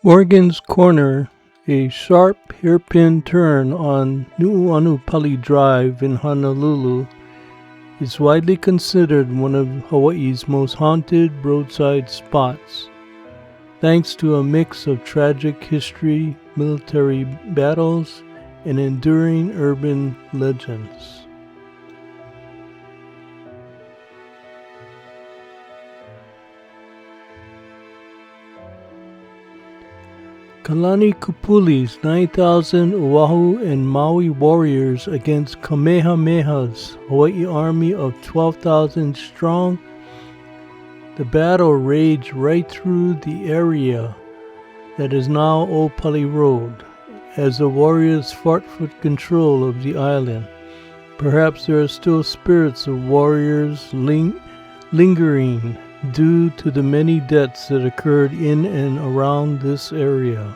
Morgan's Corner, a sharp hairpin turn on Nu'uanu Pali Drive in Honolulu, is widely considered one of Hawaii's most haunted roadside spots, thanks to a mix of tragic history, military battles, and enduring urban legends. Kalani Kupuli's 9,000 Oahu and Maui warriors against Kamehameha's Hawaii army of 12,000 strong. The battle raged right through the area that is now Old Pali Road, as the warriors fought for control of the island. Perhaps there are still spirits of warriors lingering due to the many deaths that occurred in and around this area.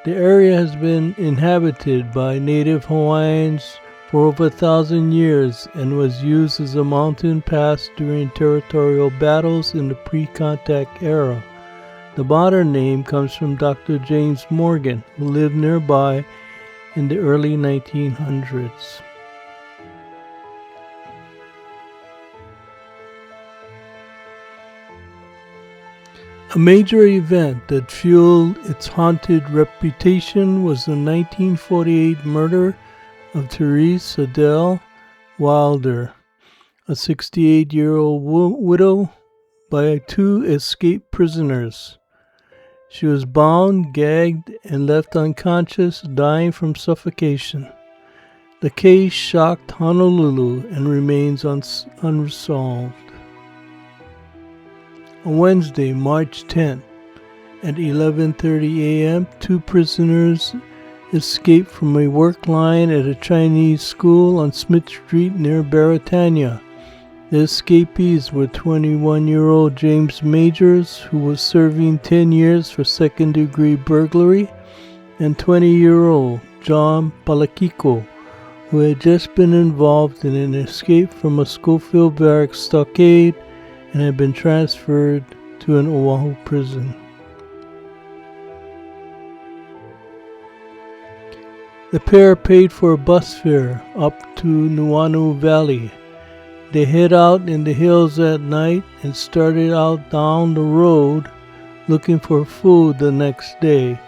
The area has been inhabited by native Hawaiians for over 1,000 years and was used as a mountain pass during territorial battles in the pre-contact era. The modern name comes from Dr. James Morgan, who lived nearby in the early 1900s. A major event that fueled its haunted reputation was the 1948 murder of Therese Adele Wilder, a 68-year-old widow, by two escaped prisoners. She was bound, gagged, and left unconscious, dying from suffocation. The case shocked Honolulu and remains unresolved. On Wednesday, March 10th, at 11:30 a.m., two prisoners escaped from a work line at a Chinese school on Smith Street near Baratania. The escapees were 21-year-old James Majors, who was serving 10 years for second-degree burglary, and 20-year-old John Palakiko, who had just been involved in an escape from a Schofield Barracks stockade and had been transferred to an Oahu prison. The pair paid for a bus fare up to Nu'uanu Valley. They hid out in the hills at night and started out down the road looking for food the next day.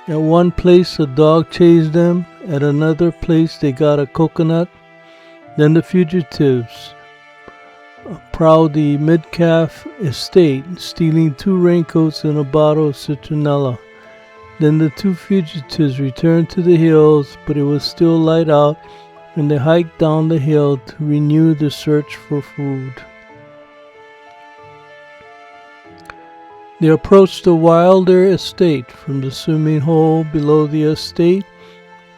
At one place a dog chased them, at another place they got a coconut. Then the fugitives prowled the Midcalf estate, stealing 2 raincoats and a bottle of citronella. Then the two fugitives returned to the hills, but it was still light out, and they hiked down the hill to renew the search for food. They approached the Wilder estate from the swimming hole below the estate.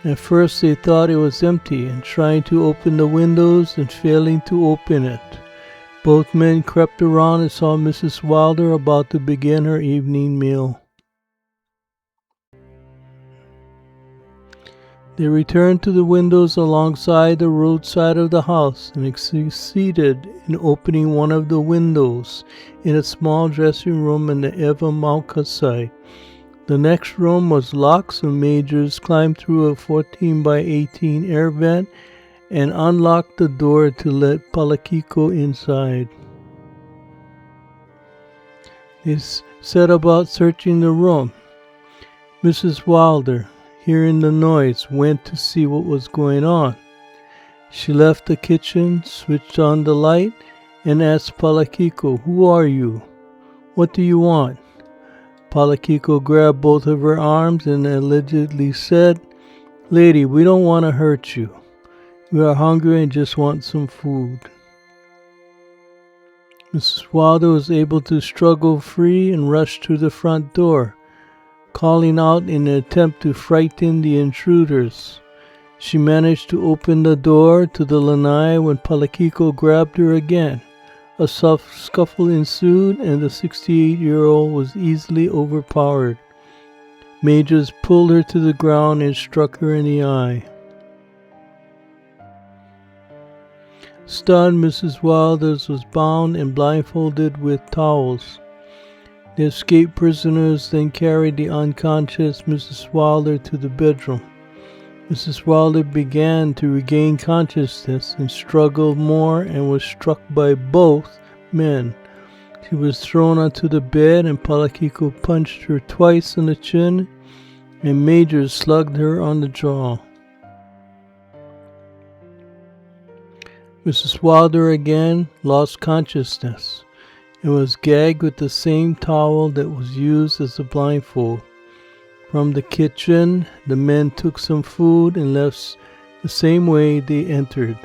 At first they thought it was empty and trying to open the windows and failing to open it. Both men crept around and saw Mrs. Wilder about to begin her evening meal. They returned to the windows alongside the roadside of the house and succeeded in opening one of the windows in a small dressing room in the Eva Mauka site. The next room was locked, so Majors climbed through a 14 by 18 air vent and unlocked the door to let Palakiko inside. They set about searching the room. Mrs. Wilder, hearing the noise, went to see what was going on. She left the kitchen, switched on the light, and asked Palakiko, "Who are you? What do you want?" Palakiko grabbed both of her arms and allegedly said, "Lady, we don't want to hurt you. We are hungry and just want some food." Mrs. Wilder was able to struggle free and rush to the front door, calling out in an attempt to frighten the intruders. She managed to open the door to the lanai when Palakiko grabbed her again. A soft scuffle ensued and the 68-year-old was easily overpowered. Majors pulled her to the ground and struck her in the eye. Stunned, Mrs. Wilders was bound and blindfolded with towels. The escaped prisoners then carried the unconscious Mrs. Wilder to the bedroom. Mrs. Wilder began to regain consciousness and struggled more and was struck by both men. She was thrown onto the bed and Palakiko punched her twice on the chin and Majors slugged her on the jaw. Mrs. Wilder again lost consciousness and was gagged with the same towel that was used as a blindfold. From the kitchen, the men took some food and left the same way they entered.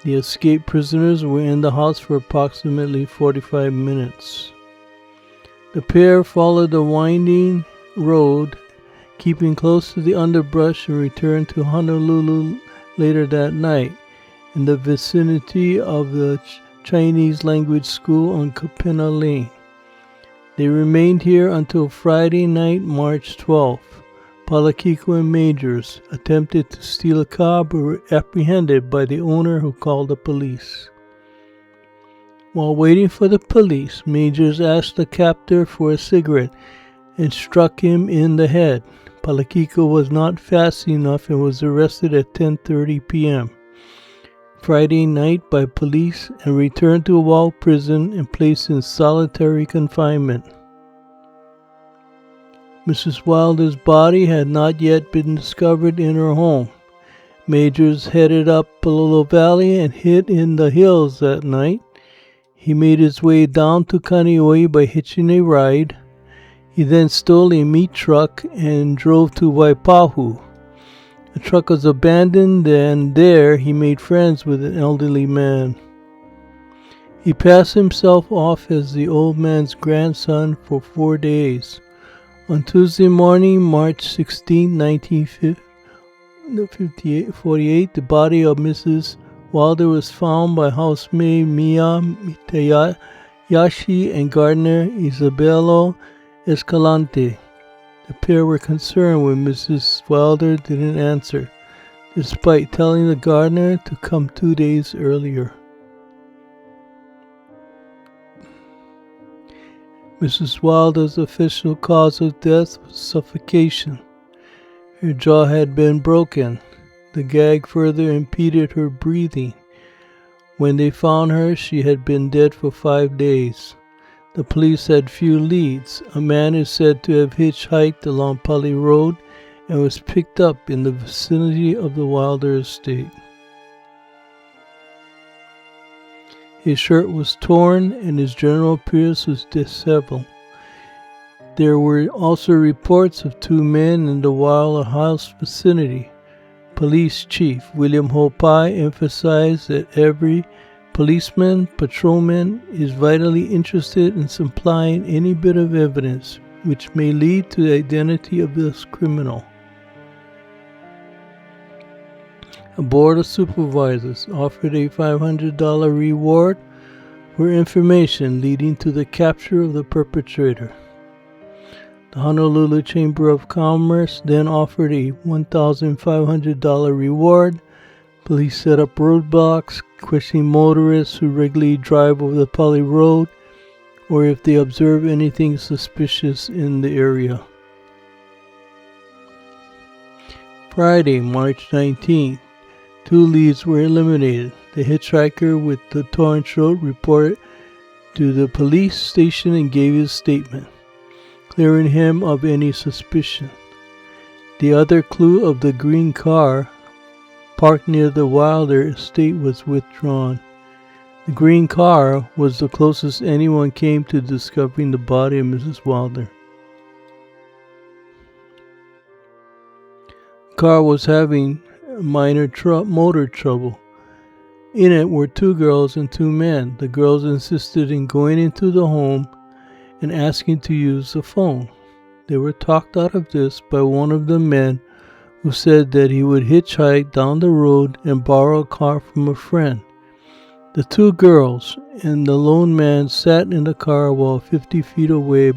The escaped prisoners were in the house for approximately 45 minutes. The pair followed the winding road, keeping close to the underbrush, and returned to Honolulu later that night in the vicinity of the Chinese language school on Kapina Lane. They remained here until Friday night, March 12th. Palakiko and Majors attempted to steal a car but were apprehended by the owner, who called the police. While waiting for the police, Majors asked the captor for a cigarette and struck him in the head. Palakiko was not fast enough and was arrested at 10:30 p.m. Friday night by police and returned to Wau prison and placed in solitary confinement. Mrs. Wilder's body had not yet been discovered in her home. Majors headed up Palolo Valley and hid in the hills that night. He made his way down to Kaneohe by hitching a ride. He then stole a meat truck and drove to Waipahu. The truck was abandoned and there he made friends with an elderly man. He passed himself off as the old man's grandson for 4 days. On Tuesday morning, March 16, 1948, the body of Mrs. Wilder was found by housemaid Mia Mitayashi and gardener Isabello Escalante. The pair were concerned when Mrs. Wilder didn't answer, despite telling the gardener to come 2 days earlier. Mrs. Wilder's official cause of death was suffocation. Her jaw had been broken. The gag further impeded her breathing. When they found her, she had been dead for 5 days. The police had few leads. A man is said to have hitchhiked along Pali Road and was picked up in the vicinity of the Wilder estate. His shirt was torn and his general appearance was disheveled. There were also reports of 2 men in the Wilder house vicinity. Police Chief William Hopai emphasized that every policeman, patrolman is vitally interested in supplying any bit of evidence which may lead to the identity of this criminal. A board of supervisors offered a $500 reward for information leading to the capture of the perpetrator. The Honolulu Chamber of Commerce then offered a $1,500 reward. Police set up roadblocks, questioning motorists who regularly drive over the Pali Road or if they observe anything suspicious in the area. Friday, March 19th, 2 leads were eliminated. The hitchhiker with the torn throat reported to the police station and gave his statement, clearing him of any suspicion. The other clue of the green car parked near the Wilder estate was withdrawn. The green car was the closest anyone came to discovering the body of Mrs. Wilder. The car was having minor motor trouble. In it were 2 girls and 2 men. The girls insisted in going into the home and asking to use the phone. They were talked out of this by one of the men, who said that he would hitchhike down the road and borrow a car from a friend. The 2 girls and the lone man sat in the car while 50 feet away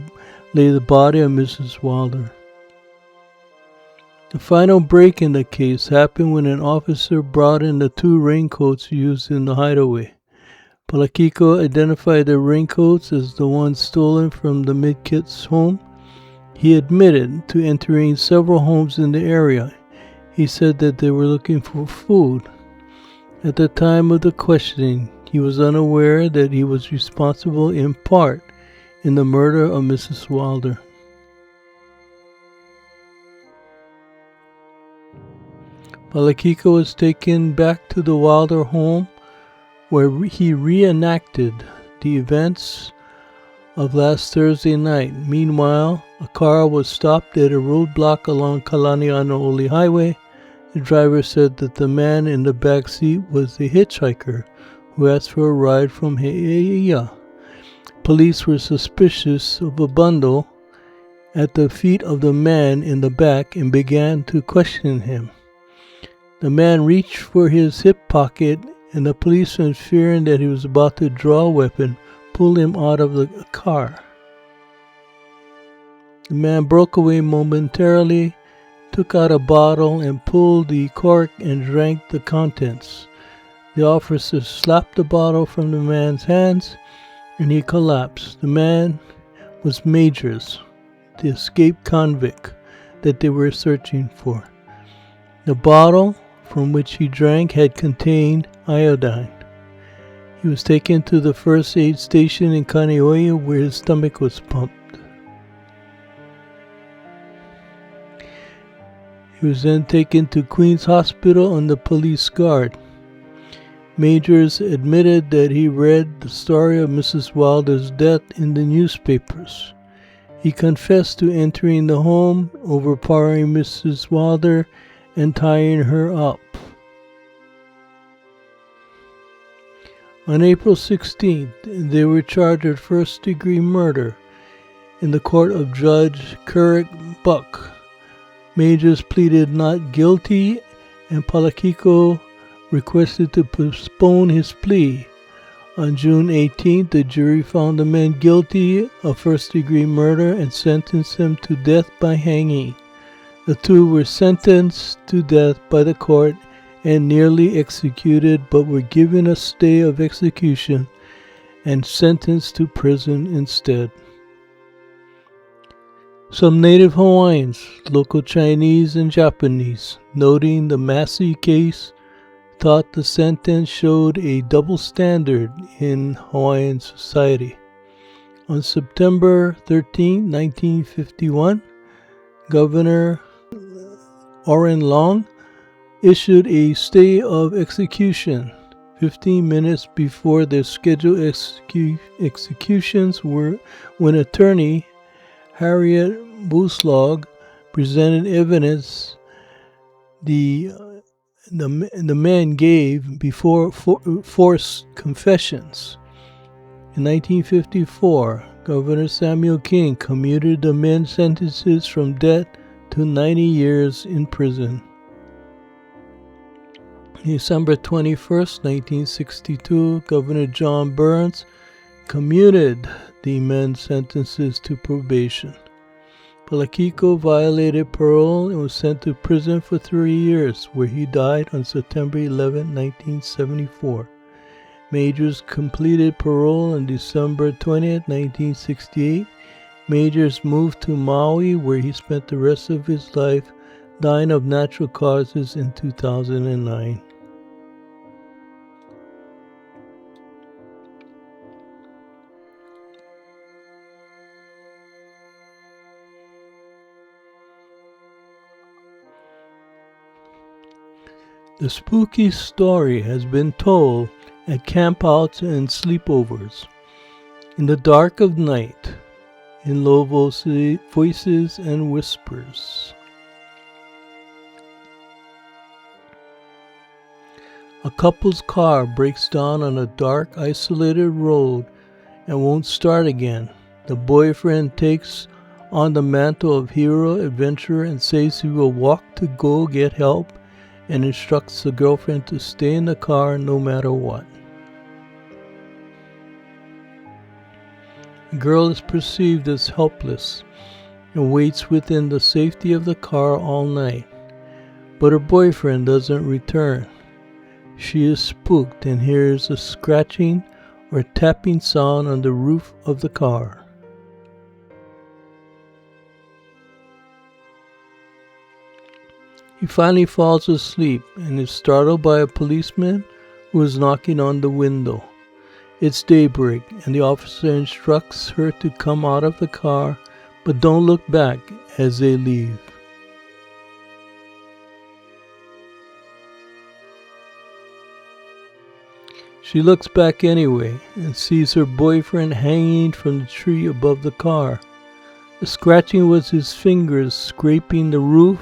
lay the body of Mrs. Wilder. The final break in the case happened when an officer brought in the 2 raincoats used in the hideaway. Palakiko identified the raincoats as the ones stolen from the Midkits' home. He admitted to entering several homes in the area. He said that they were looking for food. At the time of the questioning, he was unaware that he was responsible in part in the murder of Mrs. Wilder. Palakiko was taken back to the Wilder home where he reenacted the events of last Thursday night. Meanwhile, a car was stopped at a roadblock along Kalanianaoli Highway. The driver said that the man in the back seat was a hitchhiker who asked for a ride from Hei'eia. Police were suspicious of a bundle at the feet of the man in the back and began to question him. The man reached for his hip pocket, and the policeman, fearing that he was about to draw a weapon, pulled him out of the car. The man broke away momentarily, took out a bottle and pulled the cork and drank the contents. The officer slapped the bottle from the man's hands and he collapsed. The man was Majors, the escaped convict that they were searching for. The bottle from which he drank had contained iodine. He was taken to the first aid station in Kaneohe where his stomach was pumped. He was then taken to Queen's Hospital under police guard. Majors admitted that he read the story of Mrs. Wilder's death in the newspapers. He confessed to entering the home, overpowering Mrs. Wilder, and tying her up. On April 16th, they were charged with first-degree murder in the court of Judge Kurrick Buck. Majors pleaded not guilty, and Palakiko requested to postpone his plea. On June 18th, the jury found the man guilty of first-degree murder and sentenced him to death by hanging. The 2 were sentenced to death by the court and nearly executed, but were given a stay of execution and sentenced to prison instead. Some native Hawaiians, local Chinese and Japanese, noting the Massey case, thought the sentence showed a double standard in Hawaiian society. On September 13, 1951, Governor Orrin Long issued a stay of execution 15 minutes before their scheduled executions were when attorney Harriet Buslog presented evidence the man gave before forced confessions. In 1954, Governor Samuel King commuted the men's sentences from death to 90 years in prison. December 21, 1962, Governor John Burns commuted the men's sentences to probation. Palakiko violated parole and was sent to prison for 3 years, where he died on September 11, 1974. Majors completed parole on December 20, 1968. Majors moved to Maui, where he spent the rest of his life, dying of natural causes in 2009. The spooky story has been told at campouts and sleepovers, in the dark of night, in low voices and whispers. A couple's car breaks down on a dark, isolated road and won't start again. The boyfriend takes on the mantle of hero, adventurer, and says he will walk to go get help, and instructs the girlfriend to stay in the car no matter what. The girl is perceived as helpless and waits within the safety of the car all night. but her boyfriend doesn't return. She is spooked and hears a scratching or tapping sound on the roof of the car. He finally falls asleep and is startled by a policeman who is knocking on the window. It's daybreak and the officer instructs her to come out of the car, but don't look back as they leave. She looks back anyway and sees her boyfriend hanging from the tree above the car. The scratching was his fingers scraping the roof,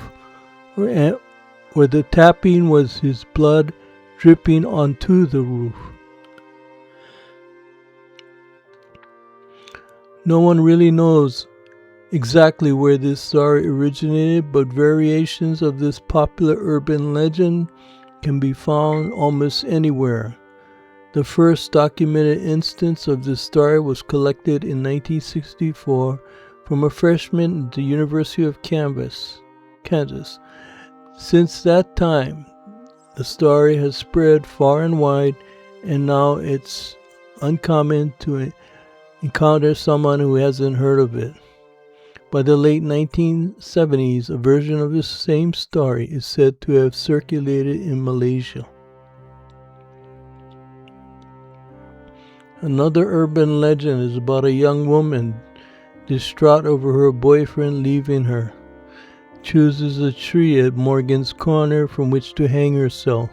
or the tapping was his blood dripping onto the roof. No one really knows exactly where this story originated, but variations of this popular urban legend can be found almost anywhere. The first documented instance of this story was collected in 1964 from a freshman at the University of Kansas. Since that time, the story has spread far and wide, and now it's uncommon to encounter someone who hasn't heard of it. By the late 1970s, a version of the same story is said to have circulated in Malaysia. Another urban legend is about a young woman distraught over her boyfriend leaving her, chooses a tree at Morgan's Corner from which to hang herself.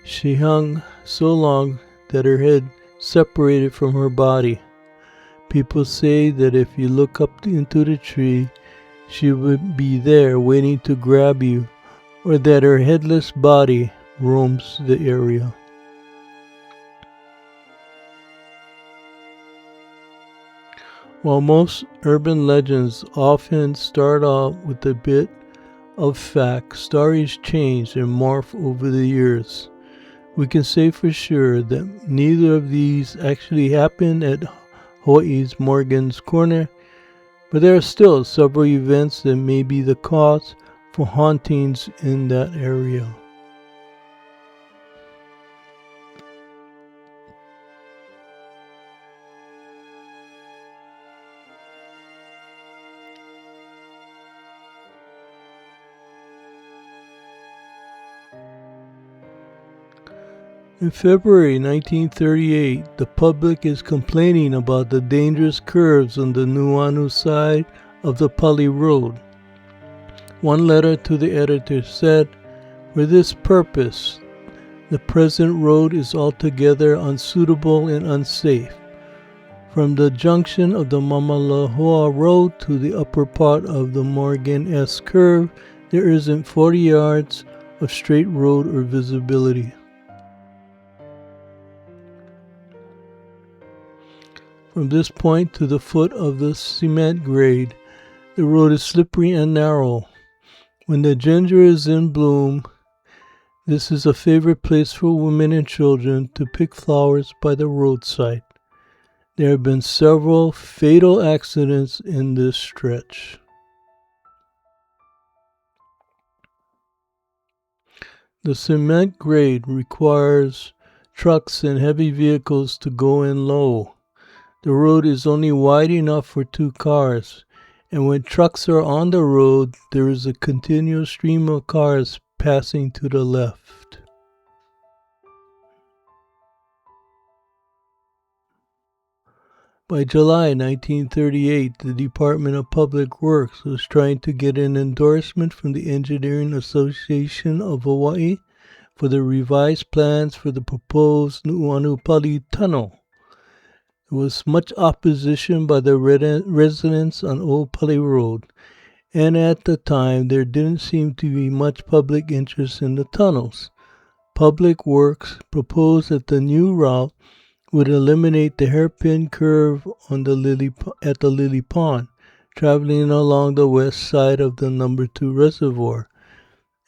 She hung so long that her head separated from her body. People say that if you look up into the tree, she would be there waiting to grab you, or that her headless body roams the area. While most urban legends often start out with a bit of fact, stories change and morph over the years. We can say for sure that neither of these actually happened at Hawaii's Morgan's Corner, but there are still several events that may be the cause for hauntings in that area. In February 1938, the public is complaining about the dangerous curves on the Nu'uanu side of the Pali Road. One letter to the editor said, "For this purpose, the present road is altogether unsuitable and unsafe. From the junction of the Mamalahoa Road to the upper part of the Morgan S curve, there isn't 40 yards of straight road or visibility." From this point to the foot of the cement grade, the road is slippery and narrow. When the ginger is in bloom, this is a favorite place for women and children to pick flowers by the roadside. There have been several fatal accidents in this stretch. The cement grade requires trucks and heavy vehicles to go in low. The road is only wide enough for 2 cars, and when trucks are on the road, there is a continuous stream of cars passing to the left. By July 1938, the Department of Public Works was trying to get an endorsement from the Engineering Association of Hawaii for the revised plans for the proposed Nu'uanu Pali Tunnel. There was much opposition by the residents on Old Pali Road, and at the time there didn't seem to be much public interest in the tunnels. Public Works proposed that the new route would eliminate the hairpin curve at the Lily Pond, traveling along the west side of the number 2 reservoir,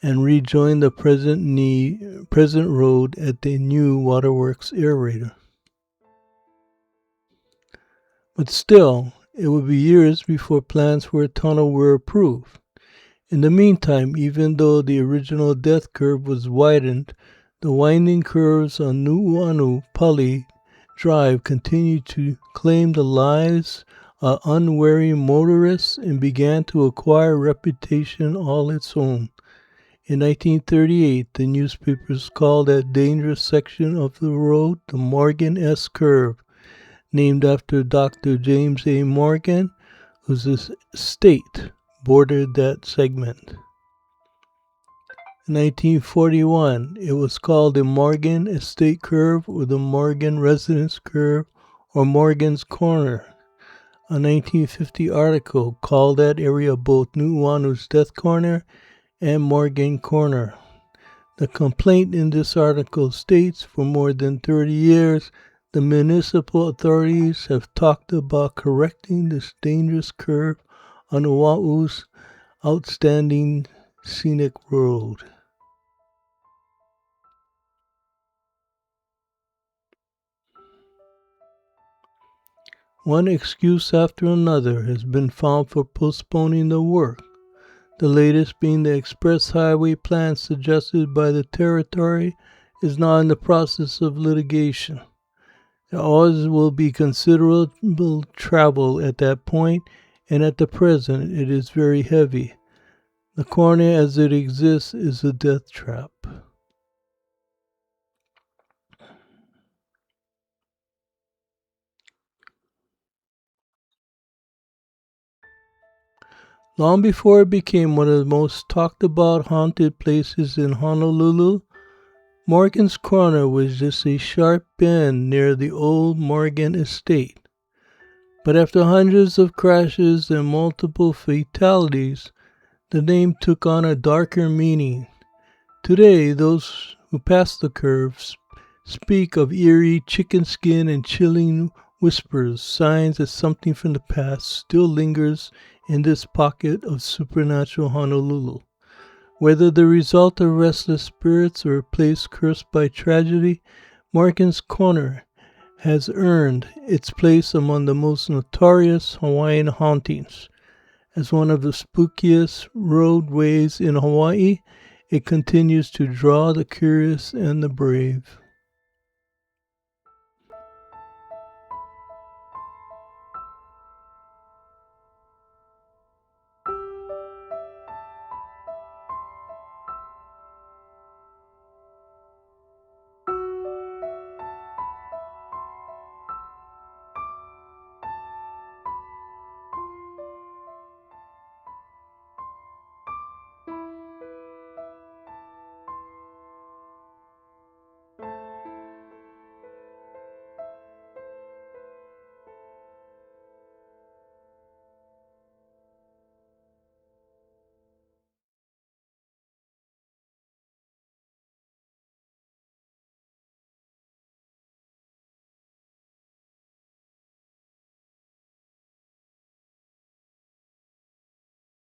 and rejoin the present road at the new Waterworks aerator. But still, it would be years before plans for a tunnel were approved. In the meantime, even though the original death curve was widened, the winding curves on Nu'uanu Pali Drive continued to claim the lives of unwary motorists and began to acquire a reputation all its own. In 1938, the newspapers called that dangerous section of the road the Morgan S. Curve, named after Dr. James A. Morgan, whose estate bordered that segment. In 1941, it was called the Morgan Estate Curve or the Morgan Residence Curve or Morgan's Corner. A 1950 article called that area both Nu'uanu's Death Corner and Morgan Corner. The complaint in this article states for more than 30 years, the municipal authorities have talked about correcting this dangerous curve on Oahu's outstanding scenic road. One excuse after another has been found for postponing the work, the latest being the express highway plan suggested by the territory is now in the process of litigation. There always will be considerable travel at that point, and at the present it is very heavy. The corner as it exists is a death trap. Long before it became one of the most talked about haunted places in Honolulu, Morgan's Corner was just a sharp bend near the old Morgan estate. But after hundreds of crashes and multiple fatalities, the name took on a darker meaning. Today, those who pass the curves speak of eerie chicken skin and chilling whispers, signs that something from the past still lingers in this pocket of supernatural Honolulu. Whether the result of restless spirits or a place cursed by tragedy, Morgan's Corner has earned its place among the most notorious Hawaiian hauntings. As one of the spookiest roadways in Hawaii, it continues to draw the curious and the brave.